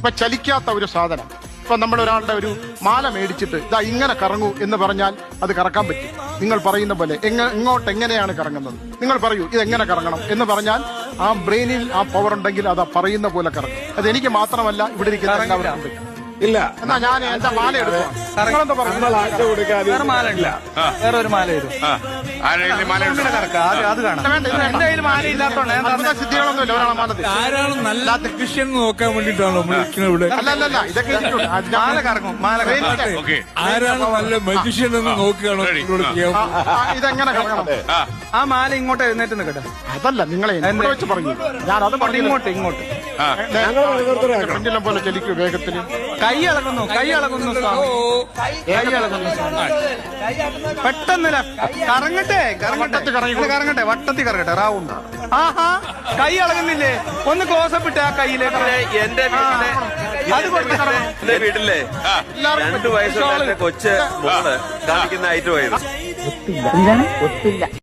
ഇപ്പൊ ചലിക്കാത്ത ഒരു സാധനം. ഇപ്പൊ നമ്മൾ ഒരാളുടെ ഒരു മാല മേടിച്ചിട്ട് ഇതാ ഇങ്ങനെ കറങ്ങൂ എന്ന് പറഞ്ഞാൽ അത് കറക്കാൻ പറ്റും. നിങ്ങൾ പറയുന്ന പോലെ ഇങ്ങോട്ട് എങ്ങനെയാണ് കറങ്ങുന്നത്, നിങ്ങൾ പറയൂ ഇതെങ്ങനെ കറങ്ങണം എന്ന് പറഞ്ഞാൽ ആ ബ്രെയിനിൽ ആ പവർ ഉണ്ടെങ്കിൽ അത് പറയുന്ന പോലെ കറങ്ങും. അത് എനിക്ക് മാത്രമല്ല ഇവിടെ ഇരിക്കുന്ന എല്ലാവർക്കും പറ്റും. ഇല്ല, എന്നാ ഞാൻ എന്റെ മാല എടുത്തു. നിങ്ങളെന്താ പറയുന്നത്? വേറെ മാല ഇല്ല, വേറെ ഒരു മാല വരും. അത് കാണാം. എന്റെ കയ്യിൽ മാല ഇല്ലാത്തോണ്ട് സിദ്ധികളൊന്നുമില്ല ഒരാളെ മാലത്തിൽ. ആരാണ് നല്ല ടെക്നീഷ്യൻ നോക്കാൻ വേണ്ടിട്ടാണോ നമ്മൾ ഇരിക്കുന്നത് ഇവിടെ? അല്ലല്ല, ഇതൊക്കെ മാല കറങ്ങും, മാല ആരാണ് നല്ല മനുഷ്യൻ എന്ന് നോക്കുകയാണോ? ഇതെങ്ങനെ കറങ്ങണം? ആ മാല ഇങ്ങോട്ട് എഴുന്നേറ്റ് നിൽക്കട്ടെ. അതല്ല, നിങ്ങളെ ഇവിടെ വെച്ച് പറഞ്ഞു. ഞാൻ അത് ഇങ്ങോട്ട് ഇങ്ങോട്ട് പെണ്ണിലും പോലെ ചലിക്കൂ വേഗത്തിന്. കൈ ഇളകുന്നു, കൈ ഇളകുന്നു സ്വാമി, കൈ ഇളകുന്നു സ്വാമി. പെട്ടെന്നില്ല, കറങ്ങട്ടെ കറങ്ങട്ടെ കറങ്ങട്ടെ, വട്ടത്തിൽ കറങ്ങട്ടെ, റൗണ്ട്. ആഹാ, കൈ ഇളകുന്നില്ലേ? ഒന്ന് ക്ലോസപ്പ് ഇട്ടേ ആ കൈയിലേക്ക്. എന്റെ വീട്ടിലെ അത് കൊടുത്ത് എന്റെ വീട്ടിലെ 2 വയസ്സുള്ള എന്റെ കൊച്ച് മോള് കളിക്കുന്ന ഐറ്റമായിരുന്നു.